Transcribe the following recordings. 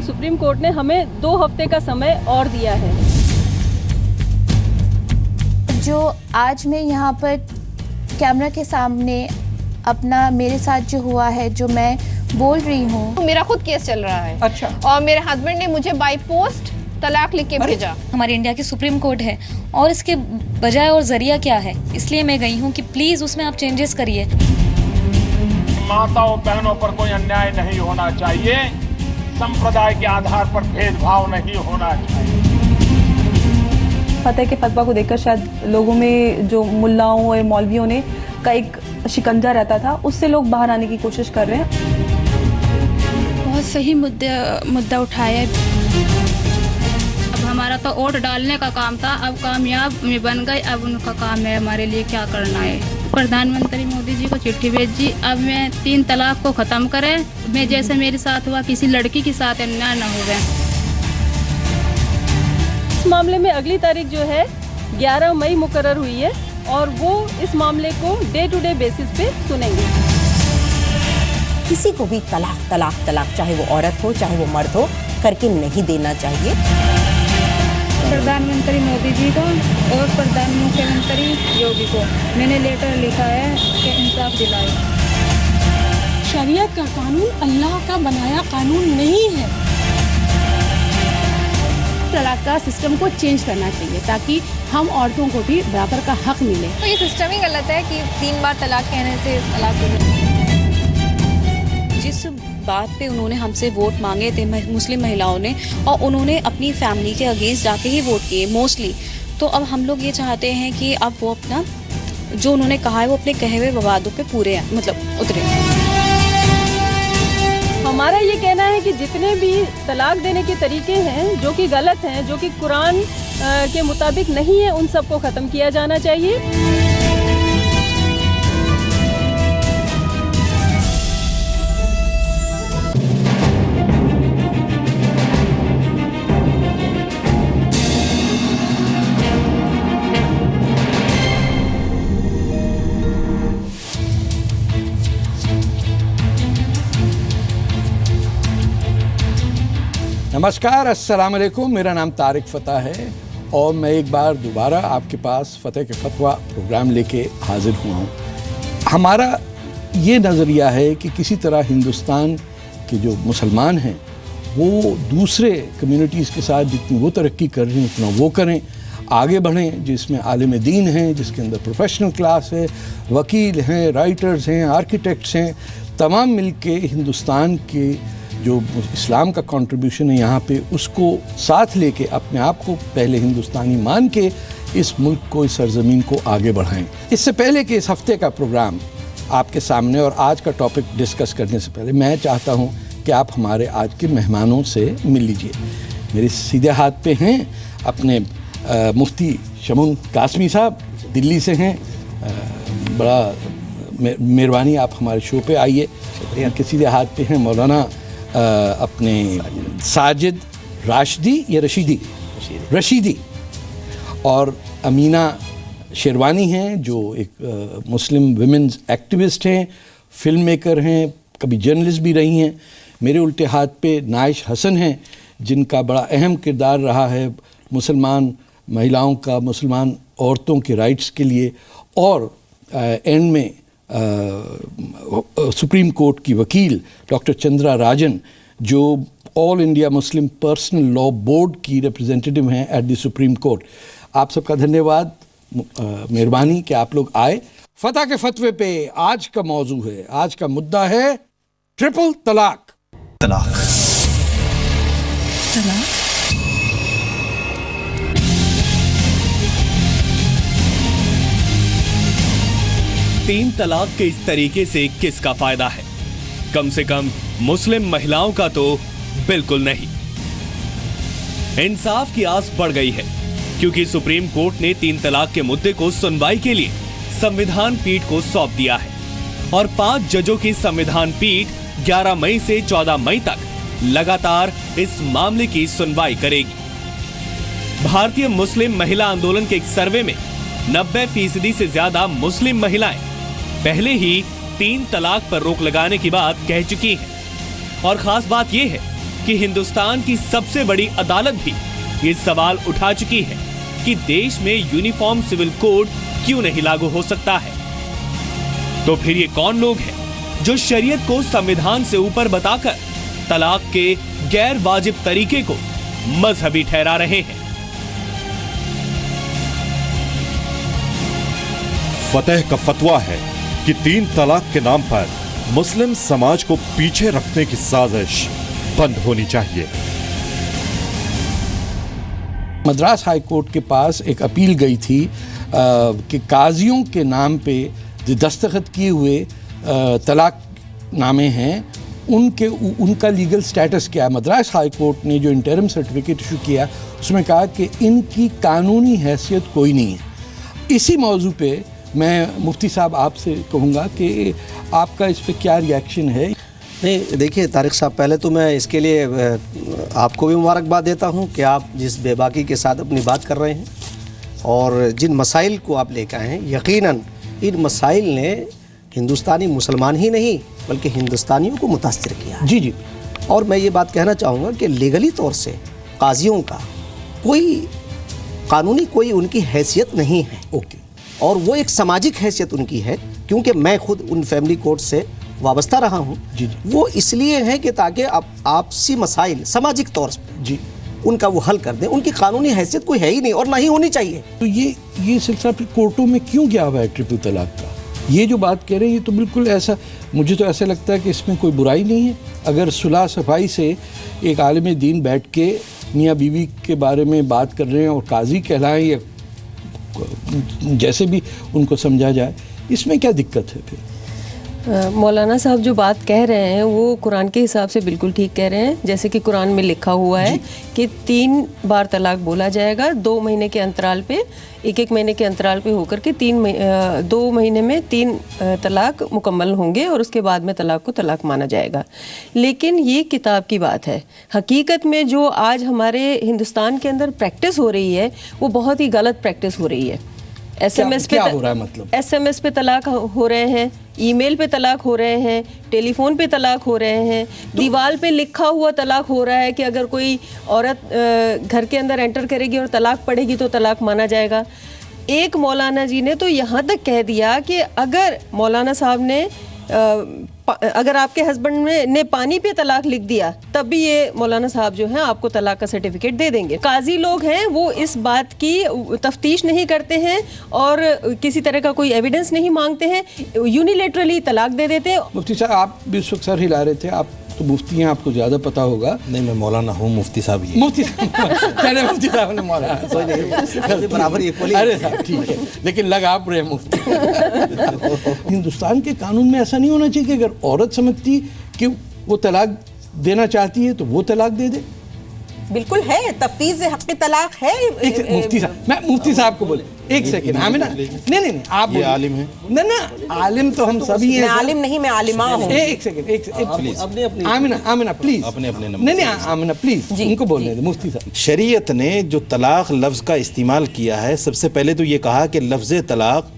Supreme court ने हमें 2 हफ्ते का समय और दिया है। जो आज मैं यहाँ पर कैमरा के सामने अपना मेरे साथ जो हुआ है, जो मैं बोल रही हूँ, मेरा खुद केस चल रहा है। अच्छा। और मेरे हस्बैंड ने मुझे बाय पोस्ट तलाक लिख के भेजा। हमारे इंडिया की सुप्रीम कोर्ट है और इसके बजाय और जरिया क्या है, इसलिए मैं गई हूँ कि प्लीज उसमें आप चेंजेस करिए। माताओं बहनों पर कोई अन्याय नहीं होना चाहिए, संप्रदाय के आधार पर भेदभाव नहीं होना चाहिए। फतेह के फतवा को देखकर शायद लोगों में जो मुल्लाओं और मौलवियों ने का एक शिकंजा रहता था, उससे लोग बाहर आने की कोशिश कर रहे हैं। बहुत सही मुद्दा उठाया। अब हमारा तो वोट डालने का काम था, अब कामयाब में बन गए। अब उनका काम है हमारे लिए क्या करना है। प्रधानमंत्री मोदी जी को चिट्ठी भेजी, अब मैं 3 तलाक को खत्म करें। मैं जैसे मेरे साथ हुआ किसी लड़की के साथ अन्याय न हो गए। इस मामले में अगली तारीख जो है 11 मई मुकर्रर हुई है और वो इस मामले को डे टू डे बेसिस पे सुनेंगे। किसी को भी तलाक चाहे वो औरत हो चाहे वो मर्द हो करके नहीं देना चाहिए। प्रधानमंत्री मोदी जी को और प्रधान मुख्यमंत्री योगी को मैंने लेटर लिखा है कि इंसाफ दिलाए। शरीयत का कानून अल्लाह का बनाया कानून नहीं है। तलाक का सिस्टम को चेंज करना चाहिए ताकि हम औरतों को भी बराबर का हक मिले। तो ये सिस्टम ही गलत है कि 3 बार तलाक कहने से तलाक हो जाए। जिस बात पे उन्होंने हमसे वोट मांगे थे मुस्लिम महिलाओं ने, और उन्होंने अपनी फैमिली के अगेंस्ट जाके ही वोट किए मोस्टली, तो अब हम लोग ये चाहते हैं कि अब वो अपना जो उन्होंने कहा है वो अपने कहे हुए वादों पे पूरे मतलब उतरे। हमारा ये कहना है कि जितने भी तलाक देने के तरीके हैं जो कि गलत हैं, जो कि कुरान के मुताबिक नहीं है, उन सबको ख़त्म किया जाना चाहिए। नमस्कार, अस्सलाम वालेकुम। मेरा नाम तारिक फ़तह है और मैं एक बार दोबारा आपके पास फ़तेह के फतवा प्रोग्राम लेके हाजिर हुआ हूँ। हमारा ये नज़रिया है कि किसी तरह हिंदुस्तान के जो मुसलमान हैं वो दूसरे कम्युनिटीज़ के साथ जितनी वो तरक्की कर रही हैं उतना वो करें, आगे बढ़ें, जिसमें आलिम दीन हैं, जिसके अंदर प्रोफेशनल क्लास है, वकील हैं, राइटर्स हैं, आर्किटेक्ट्स हैं, तमाम मिलके हिंदुस्तान के जो इस्लाम का कंट्रीब्यूशन है यहाँ पे उसको साथ लेके अपने आप को पहले हिंदुस्तानी मान के इस मुल्क को, इस सरजमीन को आगे बढ़ाएं। इससे पहले कि इस हफ्ते का प्रोग्राम आपके सामने और आज का टॉपिक डिस्कस करने से पहले मैं चाहता हूँ कि आप हमारे आज के मेहमानों से मिल लीजिए। मेरे सीधे हाथ पे हैं अपने मुफ्ती शमून कासमी साहब, दिल्ली से हैं। बड़ा मेहरबानी आप हमारे शो पे आइए। इनके सीधे हाथ पे हैं मौलाना अपने साजिद राशिदी या रशीदी और अमीना शेरवानी हैं जो एक मुस्लिम विमेंस एक्टिविस्ट हैं, फिल्म मेकर हैं, कभी जर्नलिस्ट भी रही हैं। मेरे उल्टे हाथ पे नाइश हसन हैं जिनका बड़ा अहम किरदार रहा है मुसलमान महिलाओं का, मुसलमान औरतों के राइट्स के लिए, और एंड में सुप्रीम कोर्ट की वकील डॉक्टर चंद्रा राजन जो all India Muslim personal law board की रिप्रेजेंटेटिव हैं एट द सुप्रीम कोर्ट। आप सबका धन्यवाद, मेहरबानी कि आप लोग आए। फतह के फतवे पे आज का मौजू है, आज का मुद्दा है ट्रिपल तलाक। तीन तलाक के इस तरीके से किसका फायदा है? कम से कम मुस्लिम महिलाओं का तो बिल्कुल नहीं। इंसाफ की आस बढ़ गई है क्योंकि सुप्रीम कोर्ट ने 3 तलाक के मुद्दे को सुनवाई के लिए संविधान पीठ को सौंप दिया है और 5 जजों की संविधान पीठ 11 मई से 14 मई तक लगातार इस मामले की सुनवाई करेगी। भारतीय मुस्लिम महिला आंदोलन के एक सर्वे में 90% से ज्यादा मुस्लिम महिलाएं पहले ही 3 तलाक पर रोक लगाने की बात कह चुकी हैं। और खास बात यह है कि हिंदुस्तान की सबसे बड़ी अदालत भी ये सवाल उठा चुकी है कि देश में यूनिफॉर्म सिविल कोड क्यों नहीं लागू हो सकता है। तो फिर ये कौन लोग हैं जो शरीयत को संविधान से ऊपर बताकर तलाक के गैर वाजिब तरीके को मजहबी ठहरा रहे हैं? फतेह का फतवा है कि 3 तलाक के नाम पर मुस्लिम समाज को पीछे रखने की साजिश बंद होनी चाहिए। मद्रास हाई कोर्ट के पास एक अपील गई थी कि काजियों के नाम पे जो दस्तखत किए हुए तलाक नामे हैं उनका लीगल स्टेटस क्या है। मद्रास हाई कोर्ट ने जो इंटरिम सर्टिफिकेट इशू किया उसमें कहा कि इनकी कानूनी हैसियत कोई नहीं है। इसी मौजू पे मैं मुफ्ती साहब आपसे कहूँगा कि आपका इस पे क्या रिएक्शन है। नहीं देखिए तारिक साहब, पहले तो मैं इसके लिए आपको भी मुबारकबाद देता हूं कि आप जिस बेबाकी के साथ अपनी बात कर रहे हैं और जिन मसाइल को आप लेकर आए हैं, यकीनन इन मसाइल ने हिंदुस्तानी मुसलमान ही नहीं बल्कि हिंदुस्तानियों को मुतासिर किया। जी जी। और मैं ये बात कहना चाहूँगा कि लीगली तौर से काजियों का कोई कानूनी कोई उनकी हैसियत नहीं है। ओके। और वो एक सामाजिक हैसियत उनकी है, क्योंकि मैं खुद उन फैमिली कोर्ट से वाबस्ता रहा हूँ। वो इसलिए है कि ताकि आपसी मसाइल सामाजिक तौर पर जी उनका वो हल कर दें। उनकी कानूनी हैसियत कोई है ही नहीं और ना ही होनी चाहिए। तो ये सिलसिला फिर कोर्टों में क्यों गया हुआ है ट्रिपल तलाक का? ये जो बात कह रहे हैं ये तो बिल्कुल ऐसा, मुझे तो ऐसा लगता है कि इसमें कोई बुराई नहीं है। अगर सुलह सफाई से एक आलिम दीन बैठ के मियाँ बीवी के बारे में बात कर रहे हैं और काजी कहलाएं या जैसे भी उनको समझा जाए, इसमें क्या दिक्कत है फिर? मौलाना साहब जो बात कह रहे हैं वो कुरान के हिसाब से बिल्कुल ठीक कह रहे हैं। जैसे कि कुरान में लिखा हुआ है कि 3 बार तलाक बोला जाएगा 2 महीने के अंतराल पे, एक महीने के अंतराल पे होकर के 2 महीने में 3 तलाक मुकम्मल होंगे और उसके बाद में तलाक को तलाक माना जाएगा। लेकिन ये किताब की बात है। हकीकत में जो आज हमारे हिंदुस्तान के अंदर प्रैक्टिस हो रही है वो बहुत ही गलत प्रैक्टिस हो रही है। SMS पे हो रहा है मतलब? SMS पे तलाक हो रहे हैं, ईमेल पे तलाक हो रहे हैं, टेलीफोन पे तलाक हो रहे हैं, दीवार पे लिखा हुआ तलाक हो रहा है कि अगर कोई औरत घर के अंदर एंटर करेगी और तलाक पड़ेगी तो तलाक माना जाएगा। एक मौलाना जी ने तो यहाँ तक कह दिया कि अगर मौलाना साहब ने अगर आपके हस्बैंड ने पानी पे तलाक लिख दिया तब भी ये मौलाना साहब जो हैं आपको तलाक का सर्टिफिकेट दे देंगे। काजी लोग हैं वो इस बात की तफ्तीश नहीं करते हैं और किसी तरह का कोई एविडेंस नहीं मांगते हैं, यूनिलेटरली तलाक दे देते हैं। मुफ्ती साहब आप भी उस वक्त सर हिला रहे थे, आप तो मुफ्ती हैं, आपको ज़्यादा पता होगा। नहीं मैं मौलाना हूँ, मुफ्ती साहब ही मुफ्ती चले मुफ्ती साहब ने मौलाना बराबर ये अरे साहब ठीक है, लेकिन लग आप रहे मुफ्ती। हिंदुस्तान के कानून में ऐसा नहीं होना चाहिए कि अगर औरत समझती कि वो तलाक देना चाहती है तो वो तलाक दे दे। बिल्कुल है, तफवीज़ हक़ तलाक है। मुफ्ती साहब, मैं मुफ्ती साहब को बोले एक सेकंड। आमिना नहीं आप ये आलिम हैं ना आलिम तो हम सभी हैं। मैं आलिम नहीं, मैं आलिमा हूँ। एक सेकंड आमिना प्लीज अपने नहीं आमिना प्लीज उनको बोलने दे। मुफ्ती साहब, शरीयत ने जो तलाक लफ्ज़ का इस्तेमाल किया है, सबसे पहले तो ये कहा कि लफ्ज़ तलाक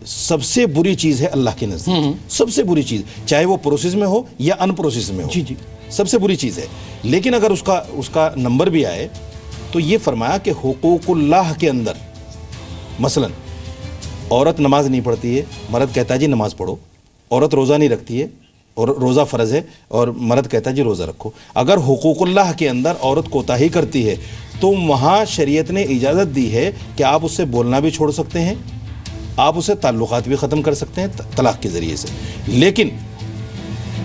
सबसे बुरी चीज़ है अल्लाह के नज़दीक। सबसे बुरी चीज़, चाहे वो प्रोसेस में हो या अनप्रोसेस में हो, जी सबसे बुरी चीज़ है। लेकिन अगर उसका नंबर भी आए तो ये फरमाया कि हुकूकुल्लाह के अंदर मसलन औरत नमाज नहीं पढ़ती है, मर्द कहता है जी नमाज पढ़ो। औरत रोज़ा नहीं रखती है और रोज़ा फ़र्ज़ है और मर्द कहता है जी रोज़ा रखो। अगर हुकूकुल्लाह के अंदर औरत कोताही करती है तो वहाँ शरीयत ने इजाज़त दी है कि आप उससे बोलना भी छोड़ सकते हैं, आप उससे ताल्लुकात भी ख़त्म कर सकते हैं तलाक के ज़रिए से। लेकिन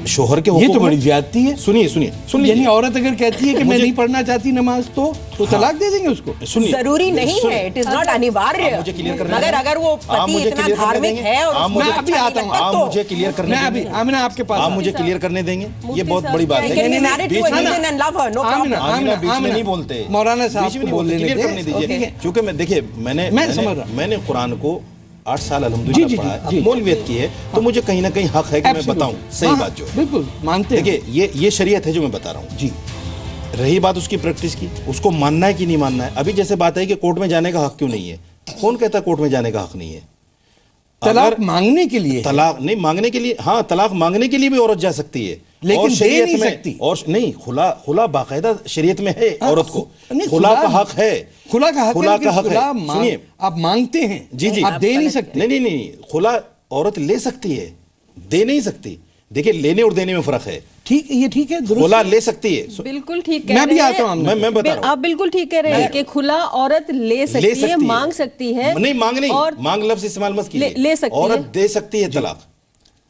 शोहर के ये तो बड़ी ज्यादती है। सुनिए यानी औरत अगर कहती है कि मैं नहीं पढ़ना चाहती नमाज तो तलाक दे देंगे उसको? सुनिए, जरूरी नहीं है, इट इज नॉट अनिवार्य। अगर वो पति इतना धार्मिक है और मैं अभी आता हूँ, आप मुझे क्लियर करने मैं अभी आमिना आपके पास आप मुझे क्लियर करने देंगे, ये बहुत बड़ी बात है। नहीं बोलते मौलाना साहब को बोलने करने दीजिए, क्योंकि मैं देखिए मैंने कुरान को 8 साल अल्हम्दुलिल्लाह पढ़ा है, मौलवियत की है, तो मुझे कहीं ना कहीं हक है कि मैं बताऊं सही बात जो है। बिल्कुल मानते हैं। देखिए ये शरीयत है जो मैं बता रहा हूँ जी। रही बात उसकी प्रैक्टिस की, उसको मानना है कि नहीं मानना है। अभी जैसे बात है कि कोर्ट में जाने का हक क्यों नहीं है, कौन कहता कोर्ट में जाने का हक नहीं है? तलाक मांगने के लिए, तलाक नहीं मांगने के लिए, हाँ तलाक मांगने के लिए भी औरत जा सकती है। لیکن دے نہیں سکتی. اور نہیں, خلا باقاعدہ شریعت میں ہے عورت کو, خلا کا حق ہے, خلا کا حق ہے. سنیے, آپ مانگتے ہیں, جی آپ دے نہیں سکتے. نہیں, خلا عورت لے سکتی ہے, دے نہیں سکتی. دیکھیں لینے اور دینے میں فرق ہے. ٹھیک, یہ ٹھیک ہے, خلا لے سکتی ہے. بالکل ٹھیک. میں بھی آتا ہوں, میں بتا رہا ہوں, آپ بالکل ٹھیک کہہ رہے ہیں کہ کھلا عورت لے سکتی ہے, مانگ سکتی ہے. نہیں, مانگ لفظ استعمال مت کیجیے. لے سکتی ہے, عورت دے سکتی ہے طلاق,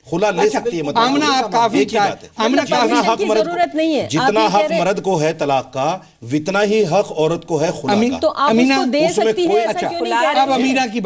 خلا لے سکتی ہے. مطلب آمنہ آپ کافی جتنا حق ضرورت نہیں ہے, جتنا حق مرد کو ہے طلاق کا, اتنا ہی حق عورت کو ہے خلا کا. تو آپ اس کو دے سکتی ہے. اب امیرہ کی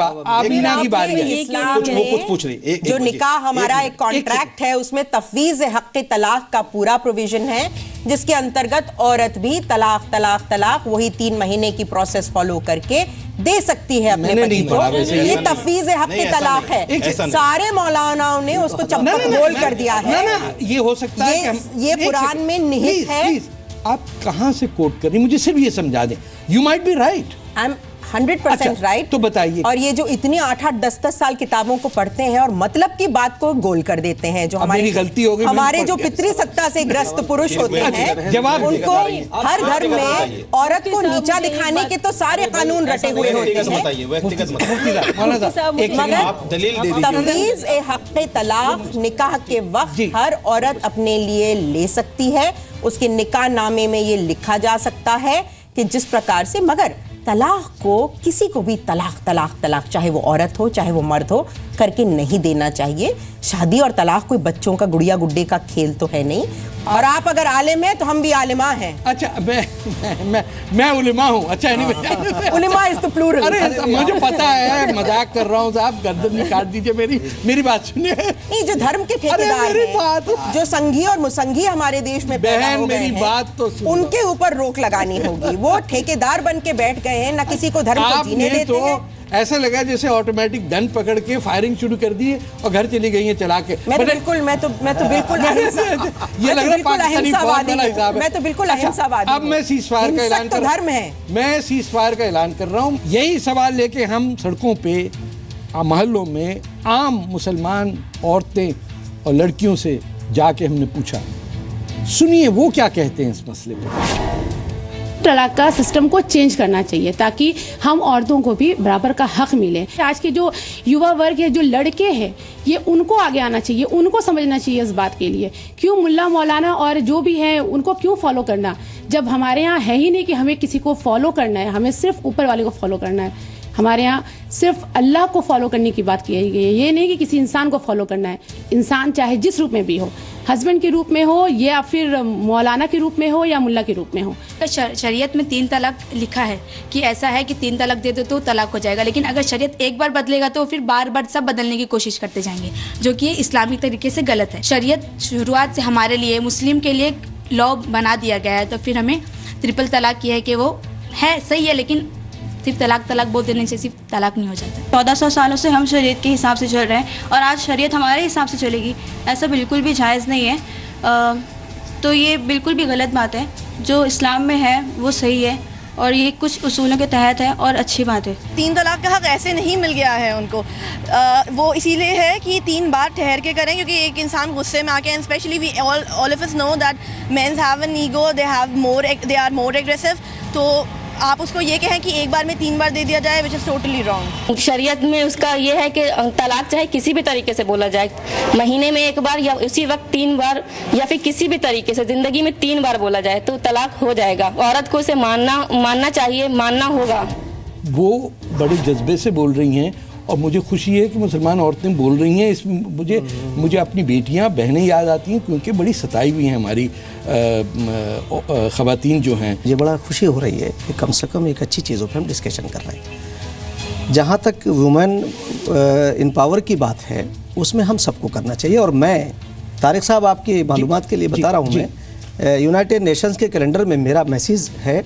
باری ہے. کچھ پوچھ رہی. جو نکاح ہمارا ایک کانٹریکٹ ہے, اس میں تفویض حق طلاق کا پورا پروویژن ہے, جس کے انترگت عورت بھی طلاق وہی 3 مہینے کی پروسیس فالو کر کے دے سکتی ہے اپنے پتی کو. یہ تفویض حق طلاق ہے. سارے مولاناؤں نے اس کو چپٹ گول کر دیا ہے. یہ ہو سکتا ہے, یہ قرآن میں نہت ہے. آپ کہاں سے کوٹ کر رہی ہیں, مجھے صرف یہ سمجھا دیں. You might be right, 100% right. تو بتائیے. اور یہ جو اتنی 8-8 10-10 سال کتابوں کو پڑھتے ہیں اور مطلب کی بات کو گول کر دیتے ہیں, جو ہماری غلطی ہو گئی. ہمارے جو پتری ستا سے گرست پروش ہوتے ہیں, ان کو ہر گھر میں عورت کو نیچا دکھانے کے تو سارے قانون رٹے ہوئے ہوتے ہیں. تفویض حق طلاق نکاح کے وقت ہر عورت اپنے لیے لے سکتی ہے. اس کے نکاح نامے میں یہ لکھا جا سکتا ہے کہ جس پرکار سے, مگر طلاق کو کسی کو بھی طلاق چاہے وہ عورت ہو چاہے وہ مرد ہو کر کے نہیں دینا چاہیے. شادی اور طلاق کوئی بچوں کا گڑیا گڈے کا کھیل تو ہے نہیں. اور آپ اگر عالم ہیں تو ہم بھی عالماں ہیں. اچھا, میں علماء ہوں. اچھا, علماء is the plural. ارے مجھے پتا ہے, مذاق کر رہا ہوں صاحب, گردن نہیں کاٹ دیجیے. میری بات سنیے. نہیں, جو دھرم کے ٹھیکیدار ہیں, جو سنگھی اور مسنگھی ہمارے دیش میں پیدا ہو گئے ہیں, ان کے اوپر روک لگانی ہوگی. وہ ٹھیکیدار بن کے بیٹھ گئے ہیں, نہ کسی کو دھرم کو جینے دیتے ہیں. ایسا لگا جیسے آٹومیٹک گن پکڑ کے فائرنگ شروع کر دی اور گھر چلی گئی ہیں چلا کے. میں تو بالکل یہ لگ رہا ہے پاکستانی فوج والا حساب ہے. میں تو بالکل اہنسا وادی. اب میں سیز فائر کا اعلان کر رہا ہوں. میں سیز فائر کا اعلان کر رہا ہوں. یہی سوال لے کے ہم سڑکوں پہ, محلوں میں عام مسلمان عورتیں اور لڑکیوں سے جا کے ہم نے پوچھا. سنیے وہ کیا کہتے ہیں اس مسئلے پہ. طلاق کا سسٹم کو چینج کرنا چاہیے تاکہ ہم عورتوں کو بھی برابر کا حق ملے. آج کے جو یووا ورگ ہے, جو لڑکے ہیں, یہ ان کو آگے آنا چاہیے, ان کو سمجھنا چاہیے اس بات کے لیے. کیوں ملا مولانا اور جو بھی ہیں ان کو کیوں فالو کرنا, جب ہمارے یہاں ہے ہی نہیں کہ ہمیں کسی کو فالو کرنا ہے, ہمیں صرف اوپر والے کو فالو کرنا ہے. ہمارے یہاں صرف اللہ کو فالو کرنے کی بات کی گئی ہے. یہ نہیں کہ کسی انسان کو فالو کرنا ہے. انسان چاہے جس روپ میں بھی ہو, ہسبینڈ کے روپ میں ہو یا پھر مولانا کے روپ میں ہو یا ملا کے روپ میں ہو. شریعت میں 3 طلاق لکھا ہے کہ ایسا ہے کہ 3 طلاق دے دو تو طلاق ہو جائے گا, لیکن اگر شریعت ایک بار بدلے گا تو پھر بار بار سب بدلنے کی کوشش کرتے جائیں گے, جو کہ اسلامی طریقے سے غلط ہے. شریعت شروعات سے ہمارے لیے, مسلم کے لیے لا بنا دیا گیا ہے, تو پھر ہمیں ٹرپل طلاق کی ہے کہ وہ ہے صحیح ہے, لیکن صرف طلاق بول دینے سے صرف طلاق نہیں ہو جاتا. 1400 سالوں سے ہم شریعت کے حساب سے چل رہے ہیں اور آج شریعت ہمارے حساب سے چلے گی, ایسا بالکل بھی جائز نہیں ہے. تو یہ بالکل بھی غلط بات ہے. جو اسلام میں ہے وہ صحیح ہے اور یہ کچھ اصولوں کے تحت ہے اور اچھی بات ہے. 3 طلاق کا حق ایسے نہیں مل گیا ہے ان کو, وہ اسی لیے ہے کہ 3 بار ٹھہر کے کریں, کیونکہ ایک انسان غصے میں آ کے, especially we all of us know that mens have an ego, they are more aggressive. تو آپ اس کو یہ کہیں کہ ایک بار میں 3 بار دے دیا جائے, وچ از ٹوٹلی رانگ. شریعت میں اس کا یہ ہے کہ طلاق چاہے کسی بھی طریقے سے بولا جائے, مہینے میں 1 بار یا اسی وقت 3 بار یا پھر کسی بھی طریقے سے زندگی میں 3 بار بولا جائے تو طلاق ہو جائے گا. عورت کو اسے ماننا چاہیے, ماننا ہوگا. وہ بڑے جذبے سے بول رہی ہیں اور مجھے خوشی ہے کہ مسلمان عورتیں بول رہی ہیں. اس میں مجھے اپنی بیٹیاں بہنیں یاد آتی ہیں کیونکہ بڑی ستائی ہوئی ہیں ہماری خواتین جو ہیں. یہ بڑا خوشی ہو رہی ہے کہ کم سے کم ایک اچھی چیزوں پہ ہم ڈسکشن کر رہے ہیں. جہاں تک وومن امپاور کی بات ہے اس میں ہم سب کو کرنا چاہیے. اور میں طارق صاحب آپ کی معلومات کے لیے بتا رہا ہوں, میں یونائٹڈ نیشنز کے کیلنڈر میں میرا میسیج ہے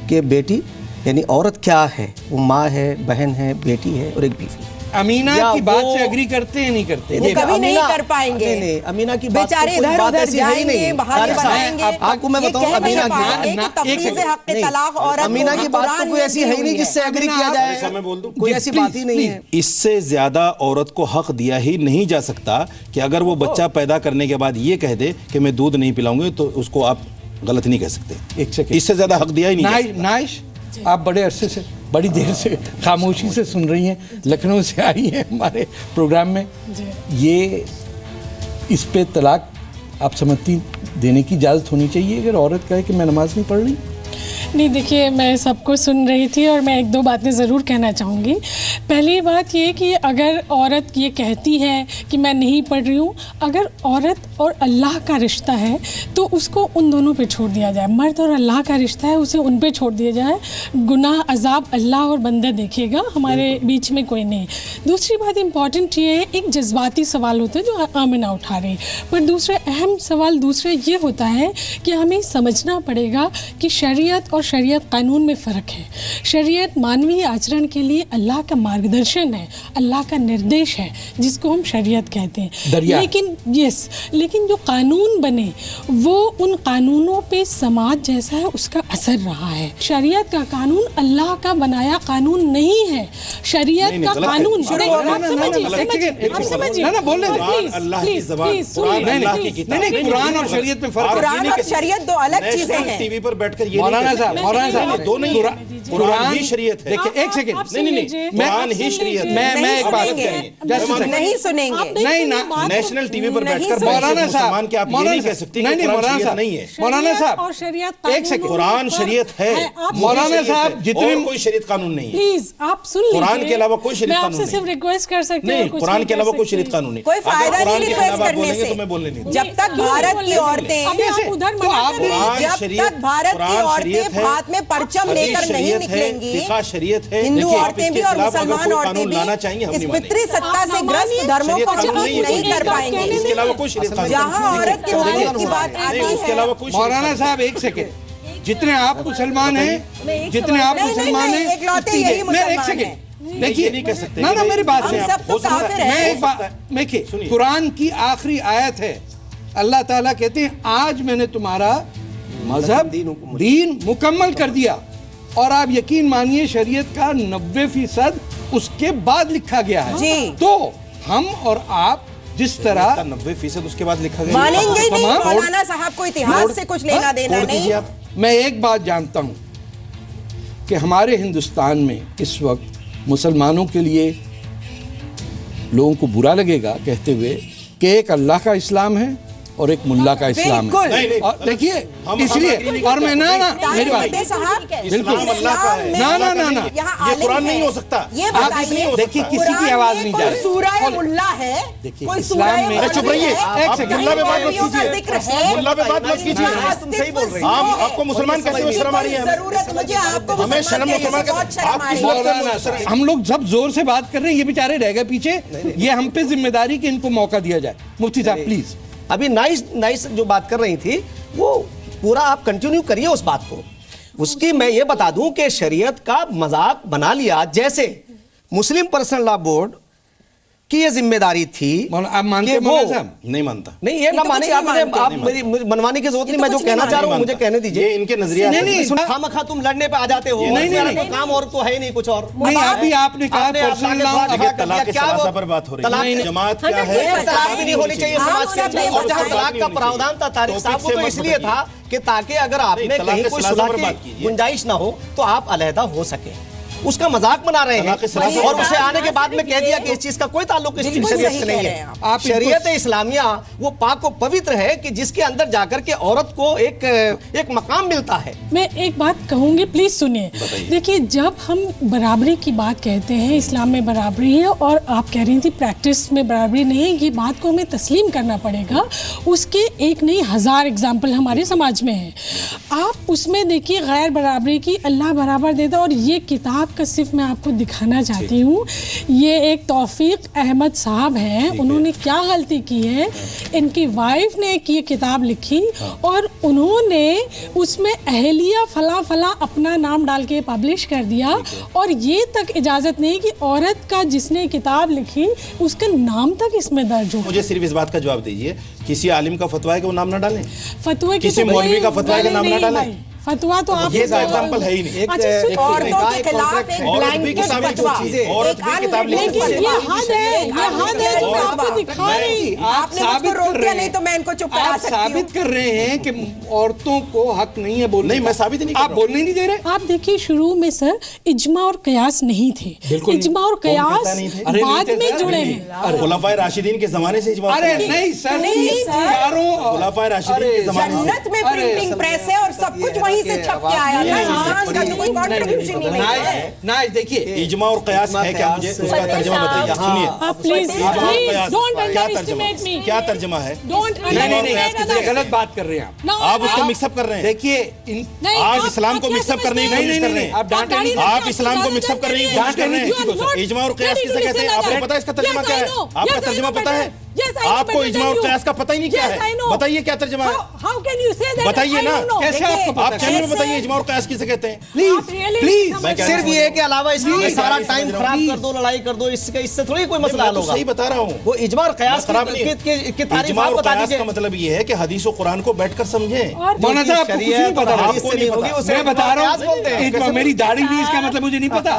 کہ بیٹی یعنی عورت کیا ہے, وہ ماں ہے, بہن ہے, بیٹی ہے اور ایک بیوی. अमीना या की बात वो- से एग्री करते हैं नहीं करते? वो कभी नहीं कर पाएंगे। नहीं, अमीना की बात बेचारे तो कोई इधर बात उधर ऐसी है ही जाएंगे, नहीं। बहाने तारिक साहब, बनाएंगे। आपको मैं ये बताऊं कह नहीं अमीना पाएंगे की कि तफरीज़ हक़ नहीं, तलाक औरत अमीना को की बात तो कुरान कोई में ऐसी दी है ही हुई नहीं है। जिससे एग्री किया जाए। मैं बोल दूं कोई ऐसी बात ही नहीं है। इससे ज्यादा औरत को हक दिया ही नहीं जा सकता कि अगर वो बच्चा पैदा करने के बाद ये कह दे कि मैं दूध नहीं पिलाऊंगी तो उसको आप गलत नहीं कह सकते। एक सेकंड, इससे ज्यादा हक दिया ही नहीं जा सकता। नाइश, आप बड़े अरसे से, बड़ी देर से खामोशी से सुन रही हैं, लखनऊ से आई हैं हमारे प्रोग्राम में। ये इस पे तलाक आप समझती देने की इजाज़त होनी चाहिए अगर औरत कहे कि मैं नमाज नहीं पढ़ रही? नहीं, देखिए, मैं सबको सुन रही थी और मैं एक दो बातें ज़रूर कहना चाहूँगी। पहली बात ये कि अगर औरत ये कहती है कि मैं नहीं पढ़ रही हूँ, अगर औरत और अल्लाह का रिश्ता है तो उसको उन दोनों पे छोड़ दिया जाए। मर्द और अल्लाह का रिश्ता है, उसे उन पे छोड़ दिया जाए। गुनाह अजाब अल्लाह और बंदा देखेगा, हमारे बीच में कोई नहीं। दूसरी बात इम्पॉर्टेंट ये है, एक जज्बाती सवाल होता है जो आमिना उठा रही, पर दूसरा अहम सवाल दूसरा ये होता है कि हमें समझना पड़ेगा कि शरीयत और शरीयत कानून में फ़र्क है। शरीयत मानवीय आचरण के लिए अल्लाह का मार्गदर्शन है, अल्लाह का निर्देश है, जिसको हम शरीयत कहते हैं। लेकिन जो कानून बने वो उन कानूनों पे समाज जैसा है उसका असर रहा है। शरीयत का कानून अल्लाह का बनाया कानून नहीं है। शरीयत का कानून कुरान और शरीयत में फर्क। कुरान और शरीयत दो अलग चीजें हैं। टीवी पर बैठकर ये मौलाना साहब दो नहीं, कुरान ही शरीयत है। देखिए, एक सेकंड, नहीं, कुरान ही शरीयत है। मैं एक बात नहीं सुनेंगे, नहीं ना, नेशनल टीवी पर बैठकर मौलाना साहब, के आप ये नहीं कह सकते कि मौलाना साहब नहीं है। मौलाना साहब, और शरीयत एक सेकंड, कुरान शरीयत है। मौलाना साहब, जितने कोई शरीयत कानून नहीं है। प्लीज आप सुन लीजिए, कुरान के अलावा कोई शरीयत कानून मैं आपसे सिर्फ रिक्वेस्ट कर सकती हूँ। नहीं, कुरान के अलावा कोई शरीयत कानून नहीं। कोई फायदा नहीं रिक्वेस्ट करने से। तो मैं बोलने नहीं, जब तक भारत की औरतें हाथ में परचम लेकर नहीं निकलेंगी, हिंदू औरतें भी और मुसलमान औरतें भी इस पितरी सत्ता से ग्रस्त धर्मों को कबूल नहीं कर पाएंगे। इसके अलावा कोई शरीयत कानून जहाँ औरत के हुकूक की बात आती है। मौलाना साहब, एक सेकंड, जितने आप मुसलमान हैं, जितने आप मुसलमान हैं, एक सेकंड, देखिए, नहीं कह सकते ना, मेरी बात से मैं एक बात, देखिए, कुरान की आखिरी आयत है, अल्लाह ताला कहते हैं आज मैंने तुम्हारा मजहब दीन मुकम्मल कर दिया। और आप यकीन मानिए शरीयत का 90% उसके बाद लिखा गया है जी। तो हम और आप जिस तरह 90% उसके बाद लिखा गया, मानेंगे ही नहीं। मौलाना साहब को इतिहास से कुछ लेना देना नहीं। मैं एक बात जानता हूं कि हमारे हिंदुस्तान में इस वक्त मुसलमानों के लिए लोगों को बुरा लगेगा कहते हुए कि एक अल्लाह का इस्लाम है और एक मुल्ला का इस्लाम है। और देखिए, इसलिए और मैं ना मेरी बात बिल्कुल ना ये कुरान नहीं हो सकता। ये बताइए, देखिए, किसी की आवाज नहीं जा रही। सूरह मुल्ला है, कोई इस्लाम में, चुप रहिए, एक सेकंड, मुल्ला पे बात मत कीजिए, मुल्ला पे बात मत कीजिए। तुम सही बोल रहे हैं। आपको मुसलमान कहते हुए शर्म आ रही है। जरूरत मुझे आपको हमें शर्म मुसलमान, हम लोग सब जोर से बात कर रहे हैं, ये बेचारे रह गए पीछे। ये हम पे जिम्मेदारी कि इनको मौका दिया जाए। मुफ्ती साहब प्लीज। अभी नाइस जो बात कर रही थी वो पूरा आप कंटिन्यू करिए उस बात को। उसकी मैं ये बता दूं कि शरीयत का मजाक बना लिया, जैसे मुस्लिम पर्सनल लॉ बोर्ड की ये जिम्मेदारी थी। आप मानते वो नहीं मानता? नहीं, ये ना माने आप मेरी मनवाने की जरूरत नहीं। मैं जो कहना चाह रहा हूँ मुझे कहने दीजिए। इनके नजरिया नहीं, खामखा तुम लड़ने पे आ जाते हो। नहीं, काम और तो है नहीं, कुछ और नहीं। अभी आपने कहा पर्सनल लॉ, तलाक के सलासा पर बात हो रही है। जमात क्या है? तलाक भी नहीं होनी चाहिए समाज से। और जहाँ तलाक का प्रावधान था तारिक साहब, वो तो इसलिए था कि ताकि अगर आपने कहीं कोई सुलह की गुंजाइश ना हो तो आप अलहदा हो सके। उसका मजाक बना रहे हैं और उसे आने के बाद में कह दिया कि इस चीज का कोई ताल्लुक इस शरीयत से नहीं है। शरीयत इस्लामिया वो पाक व पवित्र है कि जिसके अंदर जाकर के औरत को एक मकाम मिलता है। मैं एक बात कहूंगी, प्लीज सुनिए। देखिए, जब हम बराबरी की बात कहते हैं, इस्लाम में बराबरी है और आप कह रही थी प्रैक्टिस में बराबरी नहीं है, ये बात को हमें तस्लीम करना पड़ेगा। उसके एक नहीं 1000 एग्जाम्पल हमारे समाज में है। आप उसमें देखिए गैर बराबरी की अल्लाह बराबर देता और ये किताब का सिर्फ मैं आपको दिखाना चाहती हूँ। ये एक तौफीक अहमद साहब हैं, उन्होंने क्या गलती की है, इनकी वाइफ ने एक ये किताब लिखी और उन्होंने उसमें अहलिया फला फला अपना नाम डाल के पब्लिश कर दिया और ये तक इजाज़त नहीं कि औरत का जिसने किताब लिखी उसका नाम तक इसमें दर्ज हो। मुझे सिर्फ इस बात का जवाब दीजिए, किसी आलिम का फतवा है कि वो नाम ना डालें? फतवा किसी मौलवी का फतवा है कि नाम ना डालें? फतवा तो आप ये एग्जांपल है ही नहीं। औरतों के खिलाफ एक ब्लैंकेट फतवा, औरत भी किताब लिख सकती है। ये हद है, ये हद है जो मैं आपको दिखा रही। आपने मुझको रोक दिया, नहीं तो मैं इनको चुप करा सकती हूँ। साबित कर रहे हैं कि औरतों को हक नहीं है बोलने। नहीं, मैं साबित नहीं कर रहा हूं। आप बोलने नहीं दे रहे। आप देखिए शुरू में सर इज्मा और कयास नहीं थे, इज्मा और कयास बाद में जुड़े हैं। खुलाफाए राशिदीन के जमाने से इज्मा। अरे नहीं सर, खुलाफाए राशिदीन के जमाने से। जन्नत में प्रिंटिंग प्रेस है और सब कुछ वहीं से छप के आया। देखिए इजमा और कयास है क्या, मुझे उसका तर्जुमा बताइए। सुनिए क्या तर्जुमा है? नहीं, गलत बात कर रहे हैं आप उसको मिक्सअप कर रहे हैं। देखिए आप इस्लाम को मिक्सअप करने की कोशिश कर रहे हैं। आप इस्लाम को मिक्सअप करने की कोशिश कर रहे हैं। इजमा और कयास किसे कहते हैं? आपको पता है इसका तर्जुमा क्या है? आपका तर्जुमा पता है? आपको इजमा और कयास का पता ही नहीं क्या है? बताइए क्या तर्जुमा है, बताइए ना। कैसे आपको पता? आप चैनल में बताइए इजमा और कयास किसे कहते हैं। प्लीज सिर्फ ये के अलावा इसमें सारा टाइम खराब कर दो, लड़ाई कर दो, इससे थोड़ी कोई मसला हल होगा। सही बता रहा हूँ, वो इज्मा और कयास खराब नहीं है। की तारीफ इज्मा आप और बता कयास दीजिए। का मतलब ये है कि हदीस और कुरान को बैठकर समझें। मौलाना साहब आपको कुछ नहीं पता, आपको नहीं पता। मैं बता रहा हूँ, मेरी दाढ़ी नहीं, इसका मतलब मुझे नहीं पता।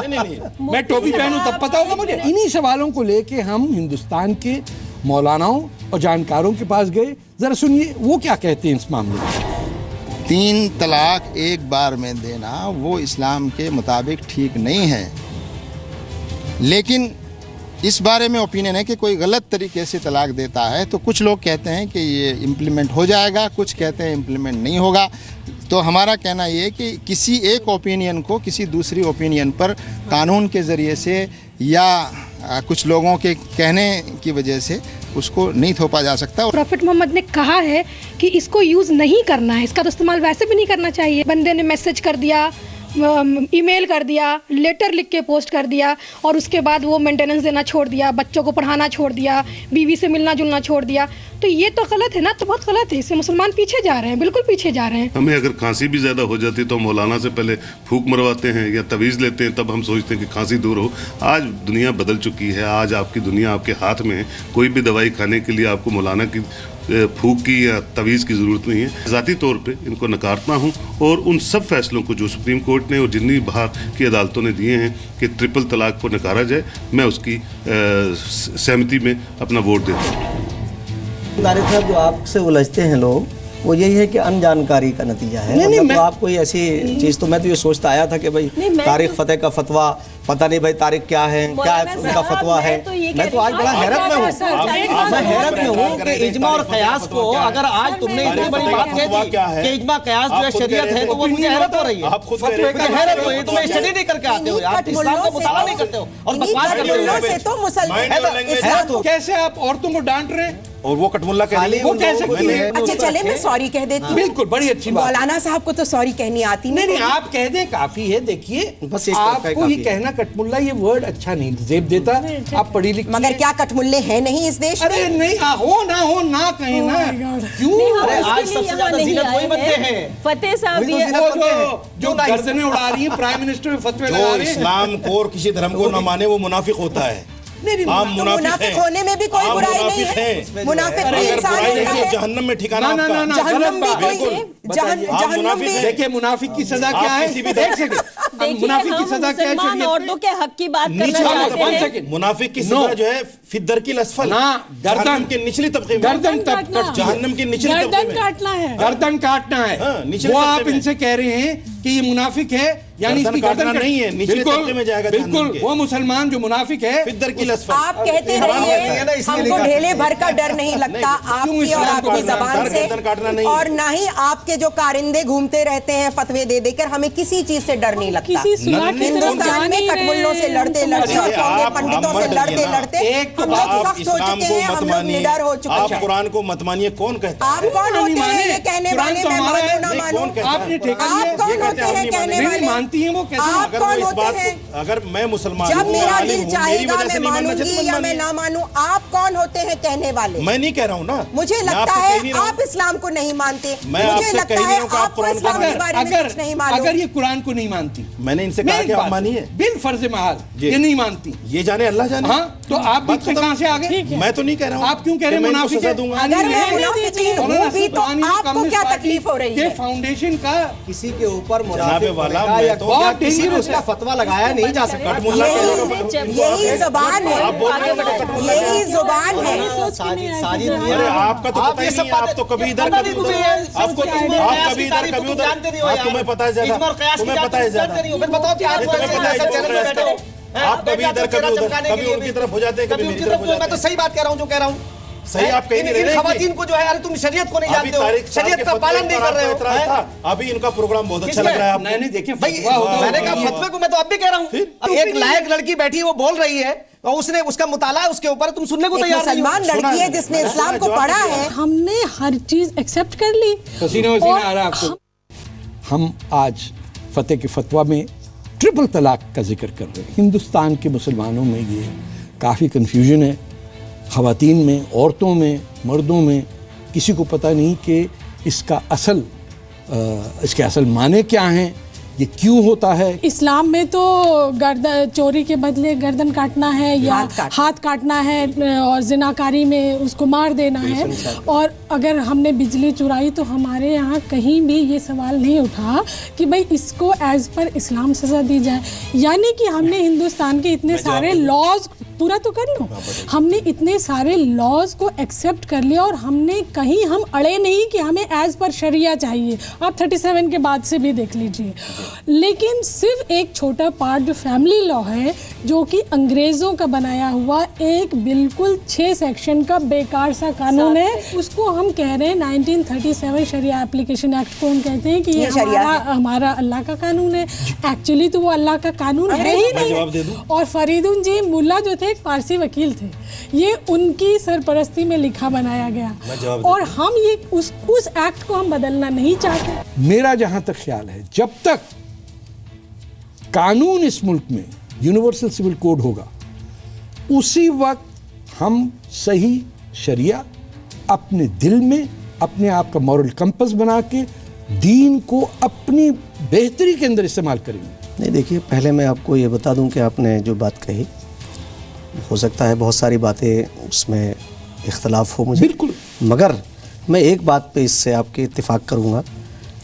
मैं टोपी पहनूं तब पता होगा मुझे। इन्हीं सवालों को लेके हम हिंदुस्तान के मौलानाओं और जानकारों के पास गए। जरा सुनिए वो क्या कहते हैं इस मामले में। 3 तलाक एक बार में देना वो इस्लाम के मुताबिक ठीक नहीं है, लेकिन इस बारे में ओपिनियन है कि कोई गलत तरीके से तलाक देता है तो कुछ लोग कहते हैं कि ये इम्प्लीमेंट हो जाएगा, कुछ कहते हैं इम्प्लीमेंट नहीं होगा। तो हमारा कहना ये है कि किसी एक ओपिनियन को किसी दूसरी ओपिनियन पर कानून के ज़रिए से या कुछ लोगों के कहने की वजह से उसको नहीं थोपा जा सकता। प्रॉफिट मोहम्मद ने कहा है कि इसको यूज़ नहीं करना है, इसका तो इस्तेमाल वैसे भी नहीं करना चाहिए। बंदे ने मैसेज कर दिया, ईमेल कर दिया, लेटर लिख के पोस्ट कर दिया और उसके बाद वो मेंटेनेंस देना छोड़ दिया, बच्चों को पढ़ाना छोड़ दिया, बीवी से मिलना जुलना छोड़ दिया, तो ये तो गलत है ना, तो बहुत गलत है। इससे मुसलमान पीछे जा रहे हैं, बिल्कुल पीछे जा रहे हैं। हमें अगर खांसी भी ज़्यादा हो जाती तो मौलाना से पहले फूंक मरवाते हैं या तवीज़ लेते हैं, तब हम सोचते हैं कि खांसी दूर हो। आज दुनिया बदल चुकी है, आज आपकी दुनिया आपके हाथ में है। कोई भी दवाई खाने के लिए आपको मौलाना की फूक की या तवीज़ की ज़रूरत नहीं है। ज़ाती तौर पे इनको नकारता हूँ और उन सब फैसलों को जो सुप्रीम कोर्ट ने और जितनी बाहर की अदालतों ने दिए हैं कि ट्रिपल तलाक को नकारा जाए, मैं उसकी सहमति में अपना वोट देता हूँ। तारिक साहब, जो आपसे उलझते हैं लोग, वो यही है कि अनजानकारी का नतीजा है। मतलब तो आप कोई ऐसी चीज़, तो मैं तो ये सोचता आया था कि भाई तारिक फतेह का फतवा, पता नहीं भाई तारिक क्या है, क्या उनका फतवा है। मैं तो आज बड़ा हैरत में हूँ, मैं हैरत में हूँ कि इज्मा और कयास को अगर आज तुमने इतनी बड़ी बात कह दी कि इज्मा कयास जो है शरीयत है, तो वो मुझे हैरत हो रही है। मुझे हैरत हो रही है, तुम स्टडी नहीं करके आते हो, आप इस्लाम का मुताला नहीं करते हो और बकवास करते हो। कैसे आप औरतों को डांट रहे हैं? और वो कटमुल्ला कह रही है, वो कह सकती है। अच्छा चले, मैं सॉरी कह देती हूँ। बिल्कुल, बड़ी अच्छी बात। मौलाना साहब को तो सॉरी कहनी आती नहीं, आप कह दें काफी है। देखिए आपको ये कहना कटमुल्ला, ये वर्ड अच्छा नहीं जेब देता। आप पढ़ी लिखी, मगर क्या कटमुल्ले हैं नहीं इस देश में? अरे नहीं, हो ना कहें ना, क्यों? अरे आज सबसे ज्यादा जीनत वही बनते हैं। फतेह साहब जो गर्दनें उड़ा रही है, प्राइम मिनिस्टर में फतवे लगा रहे हैं। इस्लाम को और किसी धर्म को न माने वो मुनाफिक होता है। आप मुनाफिक होने में भी कोई बुराई नहीं है। मुनाफिक भी इंसान होता है। जहन्नम में ठिकाना आपका। जहन्नम भी कोई, जहन्नम भी। देखिए मुनाफिक की सजा क्या है? एक सेकंड, मुनाफिक की सजा क्या है? मुसलमान औरतों के हक की बात करना चाहते हैं। मुनाफिक की सजा जो है फिद्दर की लसफल, गर्दन के निचले तबके में, गर्दन कट, जहन्नम के निचले तबके में गर्दन काटना है, गर्दन काटना है। वो आप इनसे कह रहे हैं कि ये मुनाफिक है, यानी इसकी गर्दन नहीं है, निचले तबके में जाएगा। बिल्कुल, वो मुसलमान जो मुनाफिक है, फिद्दर की लसफल। आप कहते रहिए, हमको ढेले भर का डर नहीं लगता आपकी और आपकी जबान से, और ना ही आपके के जो कारिंदे घूमते रहते हैं फतवे दे देकर, हमें किसी चीज से डर नहीं लगता। हिंदुस्तान में कटमुल्लों से लड़ते लड़ते और कौमे पंडितों से लड़ते लड़ते हम लोग सख्त हो चुके हैं, हम लोग निडर हो चुके हैं। आप कुरान को मत मानिए, कौन कहता है? आप कौन होते हैं ये कहने वाले? मैं मानूं ना मानूं, आप कौन होते हैं कहने वाले? मानती हैं वो? आप कौन होते हैं? अगर मैं मुसलमान जब मेरा दिल चाहेगा मैं मानूंगी या मैं ना मानूं, आप कौन होते हैं कहने वाले? मैं नहीं कह रहा हूँ ना, मुझे लगता है आप इस्लाम को नहीं मानते, मुझे लगता है आपको इस्लाम के बारे में कुछ नहीं मालूम। अगर ये कुरान को नहीं मानती, मैंने इनसे कहा कि आप मानिए, बिन फर्ज महल ये नहीं मानती, ये जाने अल्लाह जाने। हाँ, तो आप बीच में कहां से आ गए? मैं तो नहीं कह रहा हूँ। आप क्यों कह रहे हैं मुनाफिक है? दूंगा। अगर मैं मुनाफिकीन हूँ भी तो आपको क्या तकलीफ हो रही है? फाउंडेशन का किसी के ऊपर जनाबे वाला मैं तो बहुत डेंजरस का फतवा लगाया नहीं जा सकता। यही जुबान है, यही जुबान है। अरे आपका तो पता ही नहीं है, आप तो कभी इधर कभी उधर, आपको आप कभी इधर कभी उधर, तुम्हें पता है ज्यादा, तुम्हें पता है ज्यादा, तुम्हें पता है आप कभी इधर कभी उधर, कभी उनकी तरफ हो जाते हैं, कभी मेरी तरफ हो जाते हैं। मैं तो सही बात कह रहा हूँ जो कह रहा हूँ। सही आप कहीं नहीं रहे। खवातीन को जो है, अरे तुम शरीयत को नहीं जानते हो, शरीयत का पालन नहीं कर रहे हो। अभी इनका प्रोग्राम बहुत अच्छा लग रहा है आपको। नहीं देखिए भाई, मैंने कहा फतवे को मैं तो अब भी कह रहा हूँ। एक लायक लड़की बैठी है, वो बोल रही है और उसने उसका मुताला है उसके ऊपर, तुम सुनने को तैयार नहीं हो। मुसलमान लड़की है जिसने इस्लाम को पढ़ा है। हमने हर चीज एक्सेप्ट कर ली। पसीना वसीना आ रहा है आपको। हम आज फतेह के फतवा में ट्रिपल तलाक का जिक्र कर रहे हैं। हिंदुस्तान के मुसलमानों में ये काफ़ी कन्फ्यूजन है, ख़वातीन में, औरतों में, मर्दों में, किसी को पता नहीं कि इसके असल माने क्या हैं, ये क्यों होता है। इस्लाम में तो गर्दन चोरी के बदले गर्दन काटना है या हाथ काटना है, और जिनाकारी में उसको मार देना है। और अगर हमने बिजली चुराई तो हमारे यहाँ कहीं भी ये सवाल नहीं उठा कि भाई इसको एज पर इस्लाम सज़ा दी जाए। यानी कि हमने हिंदुस्तान के इतने सारे लॉज, पूरा तो कर लो, हमने इतने सारे लॉज को एक्सेप्ट कर लिया और हमने कहीं हम अड़े नहीं कि हमें एज पर शरिया चाहिए। आप 37 के बाद से भी देख लीजिए। लेकिन सिर्फ एक छोटा पार्ट जो फैमिली लॉ है, जो कि अंग्रेज़ों का बनाया हुआ एक बिल्कुल 6 सेक्शन का बेकार सा कानून है, उसको हम कह रहे हैं 1937 शरिया एप्लीकेशन एक्ट को हम कहते हैं कि ये हमारा अल्लाह का कानून है। एक्चुअली तो वो अल्लाह का कानून है ही नहीं। और फरीदुन जी मुल्ला जो थे एक पारसी वकील थे, ये उनकी सरपरस्ती में लिखा बनाया गया और हम ये उस एक्ट को हम बदलना नहीं चाहते। मेरा जहां तक ख्याल है, जब तक कानून इस मुल्क में यूनिवर्सल सिविल कोड होगा, उसी वक्त हम सही शरिया अपने दिल में अपने आप का मॉरल कंपस बना के दीन को अपनी बेहतरी के अंदर इस्तेमाल करेंगे। नहीं, देखिए, पहले मैं आपको ये बता दूं कि आपने जो बात कही, हो सकता है बहुत सारी बातें उसमें इख्तलाफ हो मुझे, बिल्कुल, मगर मैं एक बात पे इससे आपके इत्तेफाक करूंगा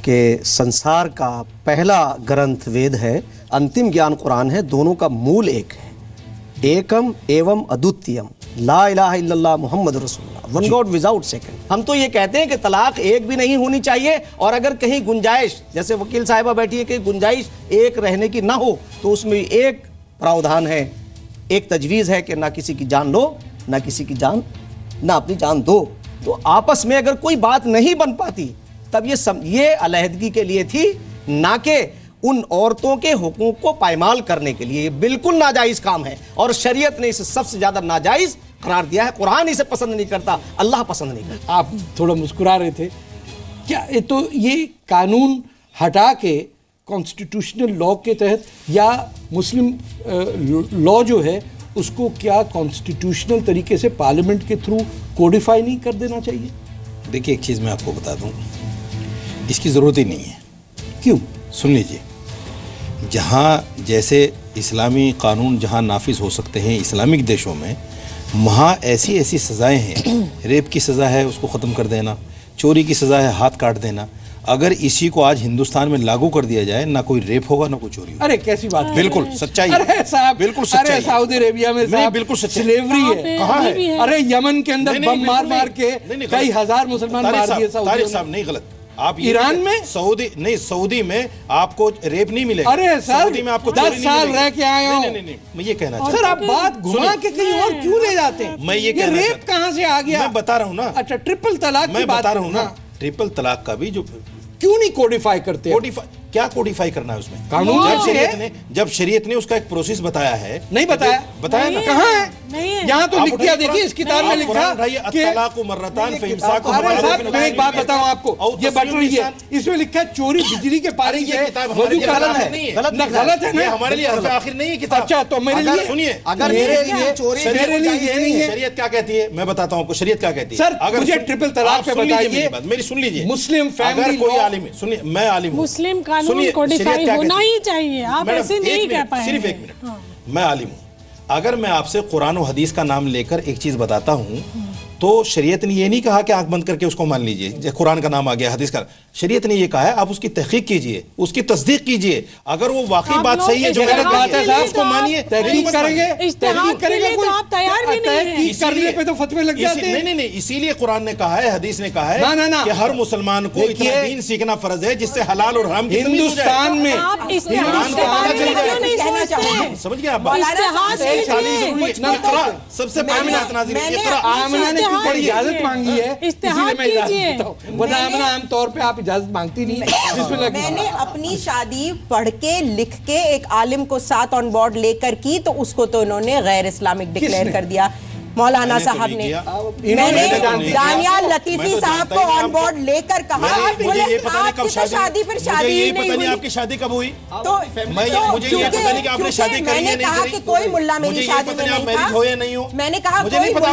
कि संसार का पहला ग्रंथ वेद है, अंतिम ज्ञान कुरान है, दोनों का मूल एक है। एकम एवं अद्वितीयम, ला इलाहा इल्लल्लाह मुहम्मद रसूलुल्लाह, वन गॉड विदाउट सेकंड। हम तो ये कहते हैं कि तलाक एक भी नहीं होनी चाहिए, और अगर कहीं गुंजाइश, जैसे वकील साहिबा बैठी है कि गुंजाइश एक रहने की ना हो, तो उसमें एक प्रावधान है, एक तजवीज़ है कि ना किसी की जान लो, ना किसी की जान, ना अपनी जान दो। तो आपस में अगर कोई बात नहीं बन पाती, तब ये अलहदगी के लिए थी, ना कि उन औरतों के हुकूक को पायमाल करने के लिए। ये बिल्कुल नाजायज़ काम है और शरीयत ने इसे सबसे ज़्यादा नाजायज़ करार दिया है। कुरान इसे पसंद नहीं करता, अल्लाह पसंद नहीं करता। आप थोड़ा मुस्कुरा रहे थे क्या? तो ये कानून हटा के कॉन्स्टिट्यूशनल लॉ के तहत या मुस्लिम लॉ जो है उसको क्या कॉन्स्टिट्यूशनल तरीके से पार्लियामेंट के थ्रू कोडिफाई नहीं कर देना चाहिए? देखिए, एक चीज़ मैं आपको बता दूं, इसकी ज़रूरत ही नहीं है। क्यों? सुन लीजिए, जहाँ जैसे इस्लामी कानून जहाँ नाफिज हो सकते हैं इस्लामिक देशों में, वहाँ ऐसी ऐसी सज़ाएँ हैं। रेप की सज़ा है, उसको ख़त्म कर देना, चोरी की सज़ा है, हाथ काट देना। अगर इसी को आज हिंदुस्तान में लागू कर दिया जाए, ना कोई रेप होगा ना कोई चोरी होगा। अरे कैसी बात है? बिल्कुल सच्चाई। अरे साहब, बिल्कुल सच्चाई। अरे सऊदी अरेबिया में साहब बिल्कुल सच्चाई। स्लेवरी है। कहाँ है? अरे यमन के अंदर बम मार के कई हजार मुसलमान मार दिए सऊदी साहब। नहीं, गलत। आप ईरान में सऊदी में आपको रेप नहीं मिलेगा। अरे सर, सऊदी में आपको 10 साल रह के आए हो। नहीं, मैं ये कहना चाहता हूं। सर, आप बात घुमा के कहीं और क्यों ले जाते हैं? मैं ये कहना रेप कहाँ से आ गया? मैं बता रहा हूँ ना। अच्छा, ट्रिपल तलाक मैं बता रहा हूँ ना। ट्रिपल तलाक का भी जो क्यों नहीं कोडिफाई करते? क्या कोडिफाई करना है उसमें? कानून जब शरीयत ने उसका एक प्रोसेस बताया है, नहीं बताया ना? कहाँ है? यहाँ तो लिख दिया, देखिए इस किताब में लिखा कि मैं एक बात बताऊं आपको, ये बढ़ रही है, इसमें लिखा है चोरी बिजली के पानी से वजू करना है। गलत है ना? हमारे लिए आखिर नहीं है किताब। अच्छा, तो मेरे लिए सुनिए, अगर मेरे लिए चोरी, मेरे लिए ये नहीं है। शरीयत क्या कहती है मैं बताता हूँ आपको, शरीयत क्या कहती है। सर अगर मुझे ट्रिपल तलाक पे बताइए, मेरी सुन लीजिए। मुस्लिम फैमिली कोई आलिम है, सुनिए मैं आलिम हूँ, मुस्लिम कानून कोडिफाई होना ही चाहिए, आप ऐसे नहीं कह पाएंगे। सिर्फ 1 मिनट, मैं आलिम हूँ। अगर मैं आपसे कुरान और हदीस का नाम लेकर एक चीज बताता हूँ तो शरीयत ने ये नहीं कहा कि आंख बंद करके उसको मान लीजिए, कुरान का नाम आ गया, हदीस का। शरीयत ने ये कहा है आप उसकी तहकीक कीजिए, उसकी तस्दीक कीजिए, अगर वो वाकई बात सही है जो गलत बात है साहब उसको मानिए। तहकीक करेंगे, तहकीक करेंगे, तो आप तैयार भी नहीं हैं। करने पे तो फतवे लग जाते हैं। नहीं, इसीलिए कुरान ने कहा है, हदीस ने कहा है कि हर मुसलमान को इतना दीन सीखना फर्ज है जिससे हलाल और हराम की तमीज़ हो जाए। हिंदुस्तान में समझ गए आप? सबसे पहले आमना ने बड़ी इजाजत मांगी है, इसीलिए मैं इजाजत देता हूं, वरना आमतौर पे आप इजाजत मांगती नहीं। मैंने अपनी शादी पढ़ के लिख के एक आलिम को साथ ऑन बोर्ड लेकर की तो उसको तो उन्होंने गैर इस्लामिक डिक्लेयर कर दिया मौलाना साहब ने। मैंने दानियाल लतीफी साहब को ऑन बोर्ड लेकर कहा, बोले आपकी तो शादी पर शादी ही नहीं हुई। आपकी शादी कब हुई? तो मुझे ये पता नहीं कि आपने शादी करी है नहीं करी। कि कोई मुल्ला मेरी शादी में नहीं था, हो या नहीं हो मैंने कहा मुझे नहीं पता।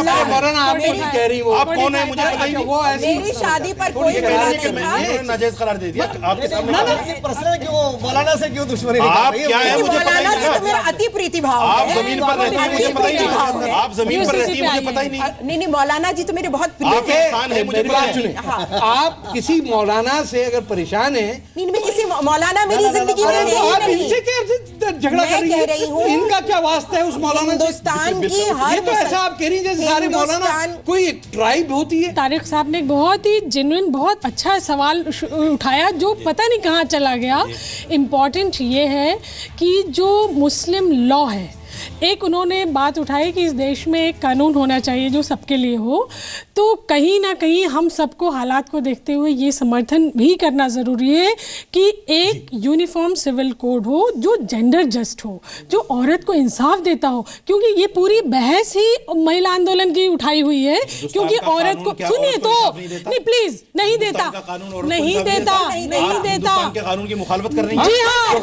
आप कौन है मुझे पता ही नहीं। मेरी शादी पर कोई मुल्ला नहीं था। नाजायज करार दे दिया आपके सामने। प्रश्न क्यों मौलाना से क्यों दुश्मनी? आप क्या है मुझे पता मौलाना से तो मेरा अति प्रीति भाव है। आप जमीन पर रहती है मुझे पता ही नहीं। आप जमीन पर रहती है मुझे पता ही नहीं। नहीं मौलाना जी तो मेरे बहुत प्रिय है। मुझे बात सुने, आप किसी मौलाना से अगर परेशान है, मैं किसी मौलाना मेरी जिंदगी में आप इनसे क्या झगड़ा कर रही हैं? इनका क्या वास्ता है उस मौलाना? हिंदुस्तान की हर, ये तो ऐसा आप कह रही हैं जैसे सारे मौलाना कोई एक ट्राइब होती है। तारिक साहब ने एक बहुत ही जेन्युइन, बहुत अच्छा सवाल उठाया जो पता नहीं कहाँ चला गया। इम्पॉर्टेंट ये है कि जो मुस्लिम लॉ है, एक उन्होंने बात उठाई कि इस देश में एक कानून होना चाहिए जो सबके लिए हो, तो कहीं ना कहीं हम सबको हालात को देखते हुए ये समर्थन भी करना ज़रूरी है कि एक यूनिफॉर्म सिविल कोड हो जो जेंडर जस्ट हो, जो औरत को इंसाफ देता हो, क्योंकि ये पूरी बहस ही महिला आंदोलन की उठाई हुई है। क्योंकि औरत को सुनिए तो नहीं, प्लीज नहीं देता, नहीं देता, नहीं देता के कानून की मुखालफत कर रही है। जी हाँ,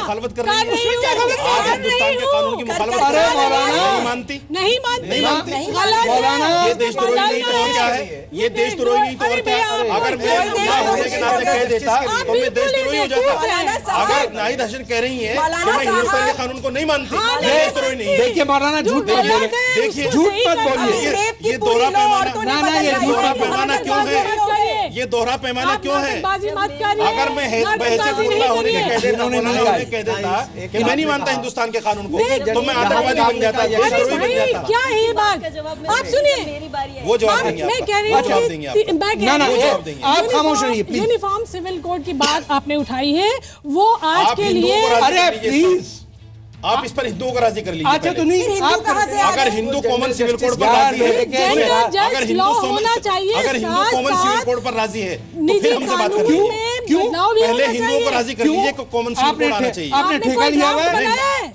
मुखालफत कर रही है। हिंदुस्तान के कानून की मुखालफत नहीं मानती, नहीं मानती, मौलाना ये देशद्रोही नहीं तो और क्या है? ये देशद्रोही नहीं तो और क्या है? अगर मैं होने के नाते कह देता तो मैं देशद्रोही हो जाता। अगर नाहिद हसन कह रही है कि मैं हिंदुस्तान के कानून को नहीं मानती, देशद्रोही नहीं। देखिए मौलाना झूठ मत बोलिए, देखिए झूठ मत बोलिए। ये दोहरा पैमाना, ये दोहरा पैमाना क्यों है? ये दोहरा पैमाना क्यों है? अगर मैं बहैसियत मुल्ला होने के कह देता, मौलाना होने कह देता कि मैं नहीं मानता हिंदुस्तान के कानून को, तो मैं आतंकवादी बन जाता, देशद्रोही बन जाता। क्या है ये बात? आप सुनिए, वो जवाब देंगे, मैं कह रही हूँ आप खामोश रहिए। यूनिफॉर्म सिविल कोड की बात आपने उठाई है, वो आज के लिए, अरे प्लीज आप इस पर हिंदुओं को राजी कर लीजिए। अच्छा तो नहीं, आप अगर हिंदू कॉमन सिविल कोड पर राजी है, अगर हिंदू कॉमन सिविल कोड पर राजी है तो फिर हमसे बात करिए। क्यों? पहले हिंदुओं को राजी कर लीजिए कि कॉमन सिविल कोड आना चाहिए। आपने ठेका लिया हुआ है,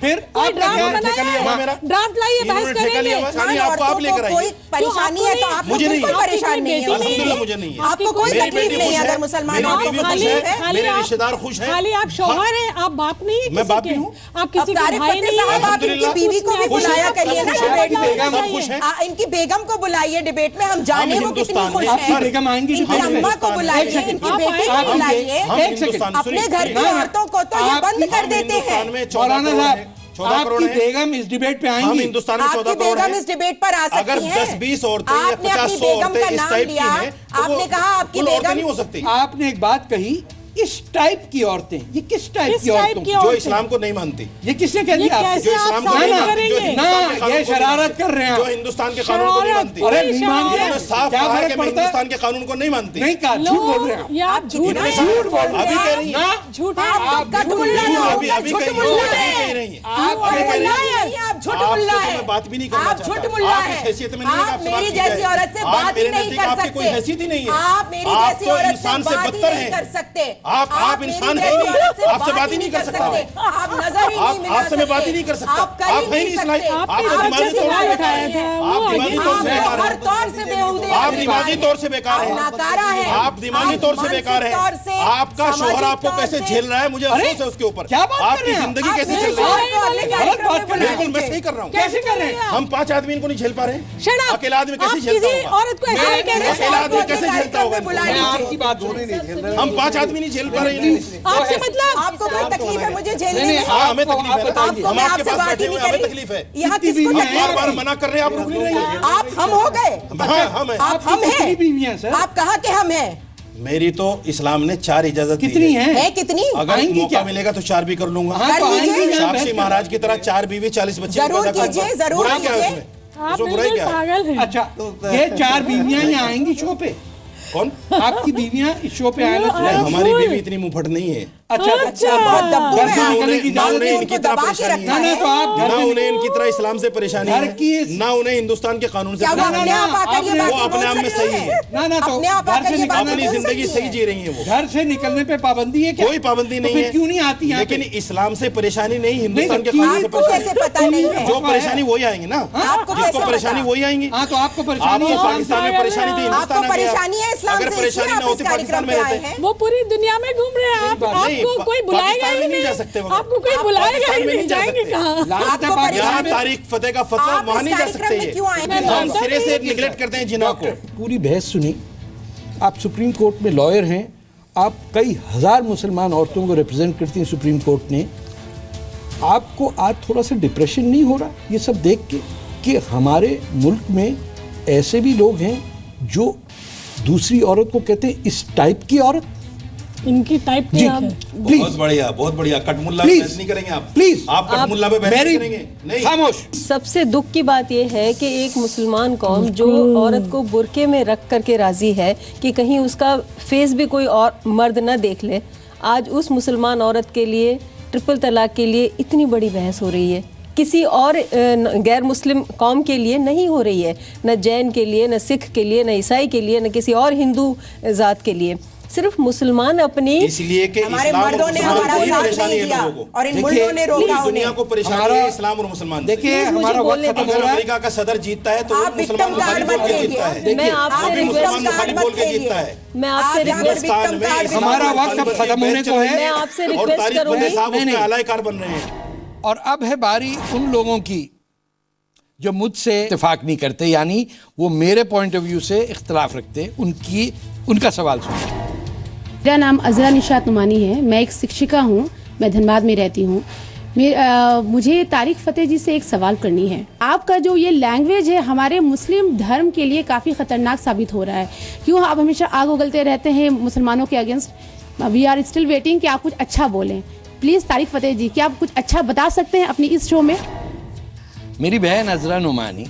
फिर आपने ठेका लिया हुआ मेरा ड्राफ्ट लाइए, बहस करेंगे। आपको आप लेकर आइए। कोई परेशानी है तो आप मुझे नहीं है, परेशान नहीं है, अल्हम्दुलिल्लाह मुझे नहीं है। आपको कोई तकलीफ नहीं है अगर मुसलमानों को खुश है, मेरे रिश्तेदार खुश हैं। खाली आप शौहर हैं, आप बाप नहीं है, मैं बाप भी हूँ, आप किसी का भाई नहीं है। आप इनकी बीवी को भी बुलाया करिए ना डिबेट में, सब खुश हैं। इनकी बेगम को बुलाइए डिबेट में, हम जाने वो कितनी खुश है। बेगम आएंगी, इनकी अम्मा को बुलाइए, इनकी बेटे को बुलाइए। अपने घर की औरतों को तो ये बंद कर देते हैं। मौलाना साहब, आपकी बेगम इस डिबेट पे आएंगी। हम हिंदुस्तान में 14 करोड़ बेगम इस डिबेट पर आ सकती अगर हैं। 10-20 औरतें या आपने 50 अपनी बेगम का औरतें इस नाम टाइप की लिया, हैं, आपने कहा आपकी बेगम नहीं हो सकती। आपने एक बात कही, किस टाइप की औरतें, ये किस टाइप की औरतों जो इस्लाम को नहीं मानती। ये किसने कह दिया? जो इस्लाम को नहीं मानती, ना ये शरारत कर रहे हैं, जो हिंदुस्तान के कानून को नहीं मानती। अरे नहीं मानते, साफ कहा है कि मैं हिंदुस्तान के कानून को नहीं मानती। नहीं कहा, झूठ बोल रहे हैं आप, झूठ बोल रहे हैं, अभी कह रही हैं, झूठ अभी कह रही हैं, आप झूठ मुल्ला है, मैं बात भी नहीं करना आप झूठ मुल्ला आप है, इस हैसियत में नहीं, आप मेरी जैसी औरत से बात ही नहीं कर सकते, कोई हैसियत ही नहीं है, आप मेरी जैसी औरत से इंसान से बात ही बदतर नहीं हैं, कर सकते, आप इंसान है नहीं, आपसे बात ही नहीं कर सकता, आप नजर ही नहीं मिला आपसे मैं बात ही नहीं कर सकता, आप है नहीं इस्लामी, आप दिमागी तौर से बेकार हैं, आप दिमागी तौर से बेकार हर तौर से बेहुदे, आप दिमागी तौर से बेकार हैं, आप दिमागी तौर से बेकार हैं, आपका शोहर आपको कैसे झेल रहा है मुझे अफसोस है उसके ऊपर, आपकी जिंदगी कैसे चल रही है, बिल्कुल मैं सही कर रहा हूँ, कैसे कर रहे हैं? हम 5 आदमी इनको नहीं झेल पा रहे, अकेला आदमी कैसे झेलता होगा, औरत को ऐसे अकेला आदमी कैसे झेलता होगा, मैं आपकी बात सुन नहीं, हम 5 आदमी नहीं झेल पा रहे, आपसे मतलब आपको कोई तकलीफ है मुझे झेलने में? हाँ हमें तकलीफ है, हम आपके पास बैठे हुए हमें तकलीफ है, यहाँ किसको बार बार मना कर रहे हैं, आप रुक नहीं रही हैं, आप हम हो गए, हम हैं, आप हम हैं, आप कहा कि हम हैं, मेरी तो इस्लाम ने 4 इजाजत कितनी है? कितनी? अगर मौका मिलेगा तो 4 भी कर लूंगा, साक्षी महाराज की तरह 4 बीवी 40 बच्चे जरूर कीजिए, जरूर कीजिए। उसमें बुराई क्या है? अच्छा ये 4 बीवियां यहाँ आएंगी शो पे? कौन? आपकी बीवियां इस शो पे आएंगी? हमारी बीवी इतनी मुंहफट नहीं है, अच्छा ना उन्हें इनकी तरह परेशानी है, ना तो आप ना उन्हें इनकी तरह इस्लाम से परेशानी है, ना उन्हें हिंदुस्तान के कानून से परेशानी है, वो अपने आप में सही है, ना तो घर से अपनी जिंदगी सही जी रही है, वो घर से निकलने पे पाबंदी है क्या? कोई पाबंदी नहीं है, क्यों नहीं आती? लेकिन इस्लाम से परेशानी नहीं, हिंदुस्तान के कानून से परेशानी, जो परेशानी वही आएंगी ना, जिसको परेशानी वही आएंगी। हाँ तो आपको परेशानी है, पाकिस्तान में परेशानी थी, हिंदुस्तान आ गया, अगर परेशानी ना होती पाकिस्तान में रहते, वो पूरी दुनिया में घूम रहे हैं, आपको कोई बुलाएगा ही नहीं, आपको कोई बुलाएगा ही नहीं, जाएंगे कहाँ? यहाँ तारिक फतेह का फतवा वहाँ नहीं जा सकते, हम सिरे से निगलेक्ट करते हैं जिना को। पूरी बहस सुनी, आप सुप्रीम कोर्ट में लॉयर हैं, आप कई हजार मुसलमान औरतों को रिप्रेजेंट करती हैं सुप्रीम कोर्ट ने, आपको आज थोड़ा सा डिप्रेशन नहीं हो रहा ये सब देख के कि हमारे मुल्क में ऐसे भी लोग हैं जो दूसरी औरत को कहते हैं इस टाइप की औरत? इनकी टाइप जी, बहुत बढ़िया कटमुल्ला पे बहस नहीं करेंगे आप, प्लीज आप कटमुल्ला पे बहस नहीं करेंगे, नहीं खामोश। सबसे दुख की बात यह है कि एक मुसलमान कौम जो औरत को बुरके में रख करके राजी है कि कहीं उसका फेस भी कोई और मर्द न देख ले, आज उस मुसलमान औरत के लिए ट्रिपल तलाक के लिए इतनी बड़ी बहस हो रही है, किसी और गैर मुस्लिम कौम के लिए नहीं हो रही है, न जैन के लिए, न सिख के लिए, न ईसाई के लिए, न किसी और हिंदू ज़ात के लिए, सिर्फ मुसलमान अपनी, इसलिए कि हमारे मर्दों ने हमारा साथ नहीं दिया और इन मुल्कों ने रोका उन्हें। दुनिया को परेशानी है इस्लाम और मुसलमान। देखिए हमारा वक्त खत्म हो रहा है, अमेरिका का सदर जीतता है तो वो मुसलमान मुखालिफ बोल के जीतता है, मैं आपसे मुसलमान मुखालिफ बोल के जीतता है, मैं आपसे रिक्वेस्ट, हमारा वक्त अब खत्म होने को है, मैं आपसे और रिक्वेस्ट तारिक फतेह करूंगी, साहब उसमें आलाकार बन रहे हैं। और अब है बारी उन लोगों की जो मुझसे इत्तेफाक नहीं करते, यानी वो मेरे पॉइंट ऑफ व्यू से इख्तलाफ रखते, उनका सवाल सुनिए। मेरा नाम अज़रा निशात नुमानी है, मैं एक शिक्षिका हूँ, मैं धनबाद में रहती हूँ। मुझे तारिक फतेह जी से एक सवाल करनी है। आपका जो ये लैंग्वेज है हमारे मुस्लिम धर्म के लिए काफ़ी ख़तरनाक साबित हो रहा है। क्यों आप हमेशा आग उगलते रहते हैं मुसलमानों के against? We are still waiting कि आप कुछ अच्छा बोलें। प्लीज़ तारिक फतेह जी, क्या आप कुछ अच्छा बता सकते हैं अपनी इस शो में? मेरी बहन अज़रा नुमानी,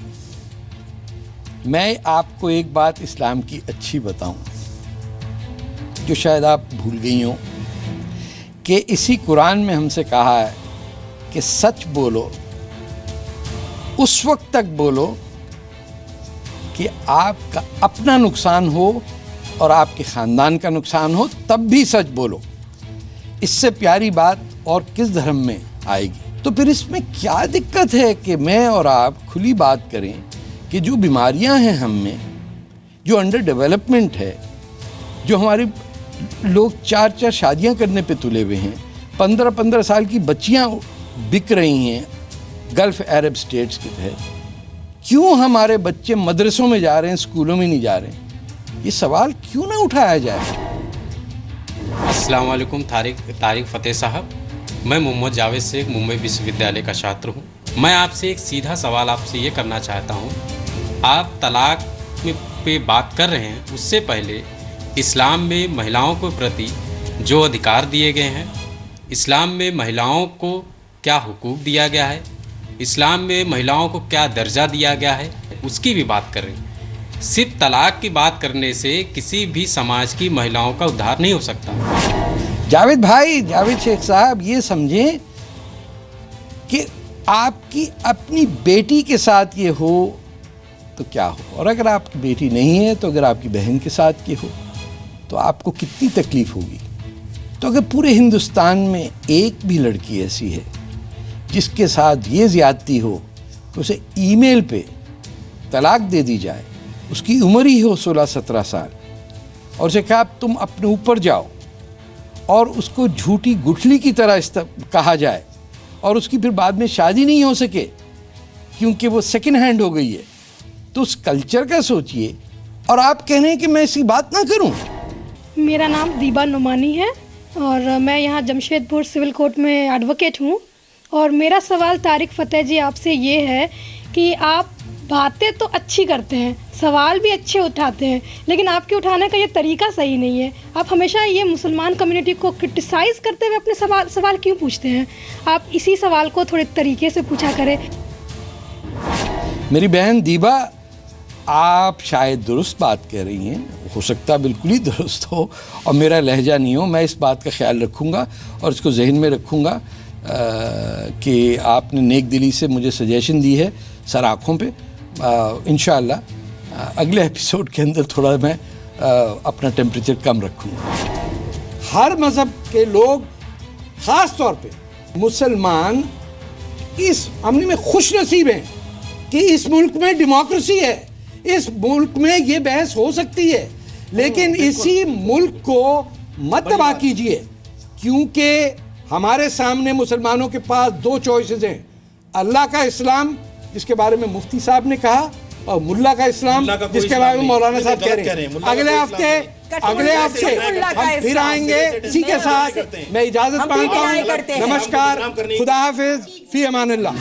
मैं आपको एक बात इस्लाम की अच्छी बताऊं जो शायद आप भूल गई हो, कि इसी कुरान में हमसे कहा है कि सच बोलो, उस वक्त तक बोलो कि आपका अपना नुकसान हो और आपके ख़ानदान का नुकसान हो, तब भी सच बोलो। इससे प्यारी बात और किस धर्म में आएगी? तो फिर इसमें क्या दिक्कत है कि मैं और आप खुली बात करें कि जो बीमारियां हैं हम में, जो अंडर डेवलपमेंट है, जो हमारे लोग 4-4 शादियां करने पे तुले हुए हैं, 15-15 साल की बच्चियां बिक रही हैं गल्फ़ अरब स्टेट्स के तहत, क्यों हमारे बच्चे मदरसों में जा रहे हैं, स्कूलों में नहीं जा रहे हैं? ये सवाल क्यों ना उठाया जाए? अस्सलाम वालेकुम तारिक फतेह साहब, मैं मोहम्मद जावेद शेख मुंबई विश्वविद्यालय का छात्र हूँ। मैं आपसे एक सीधा सवाल आपसे ये करना चाहता हूँ, आप तलाक पे बात कर रहे हैं, उससे पहले इस्लाम में महिलाओं के प्रति जो अधिकार दिए गए हैं, इस्लाम में महिलाओं को क्या हुकूक दिया गया है, इस्लाम में महिलाओं को क्या दर्जा दिया गया है, उसकी भी बात कर रहे हैं। सिर्फ तलाक की बात करने से किसी भी समाज की महिलाओं का उद्धार नहीं हो सकता। जावेद भाई, जावेद शेख साहब, ये समझें कि आपकी अपनी बेटी के साथ ये हो तो क्या हो, और अगर आपकी बेटी नहीं है तो अगर आपकी बहन के साथ ये हो तो आपको कितनी तकलीफ होगी। तो अगर पूरे हिंदुस्तान में एक भी लड़की ऐसी है जिसके साथ ये ज़्यादती हो कि उसे ईमेल पे तलाक दे दी जाए, उसकी उम्र ही हो 16-17 साल, और उसे कहा तुम अपने ऊपर जाओ, और उसको झूठी गुठली की तरह कहा जाए, और उसकी फिर बाद में शादी नहीं हो सके क्योंकि वो सेकंड हैंड हो गई है, तो उस कल्चर का सोचिए। और आप कह रहे हैं कि मैं इसकी बात ना करूं। मेरा नाम दीबा नुमानी है और मैं यहाँ जमशेदपुर सिविल कोर्ट में एडवोकेट हूँ। और मेरा सवाल तारिक फतेह जी आपसे ये है कि आप बातें तो अच्छी करते हैं, सवाल भी अच्छे उठाते हैं, लेकिन आपके उठाने का ये तरीका सही नहीं है। आप हमेशा ये मुसलमान कम्युनिटी को क्रिटिसाइज़ करते हुए अपने सवाल क्यों पूछते हैं? आप इसी सवाल को थोड़े तरीके से पूछा करें। मेरी बहन दीबा, आप शायद दुरुस्त बात कह रही हैं, हो सकता है बिल्कुल ही दुरुस्त हो और मेरा लहजा नहीं हो। मैं इस बात का ख्याल रखूँगा और इसको जहन में रखूँगा कि आपने नेक दिली से मुझे सजेशन दी है सर आँखों पे। इंशाअल्लाह अगले एपिसोड के अंदर थोड़ा मैं अपना टेम्परेचर कम रखूँगा। हर मज़हब के लोग, ख़ास तौर पे मुसलमान, इस मामले में खुश नसीब हैं कि इस मुल्क में डेमोक्रेसी है, इस मुल्क में ये बहस हो सकती है। लेकिन इसी मुल्क को मत तबाह कीजिए, क्योंकि हमारे सामने मुसलमानों के पास दो चॉइसेस हैं, अल्लाह का इस्लाम जिसके बारे में मुफ्ती साहब ने कहा, और मुल्ला का इस्लाम जिसके बारे में मौलाना साहब कह रहे हैं। अगले हफ्ते हम फिर आएंगे इसी के साथ। मैं इजाजत मांगता हूँ। नमस्कार, खुदा हाफिज, फी अमान अल्लाह।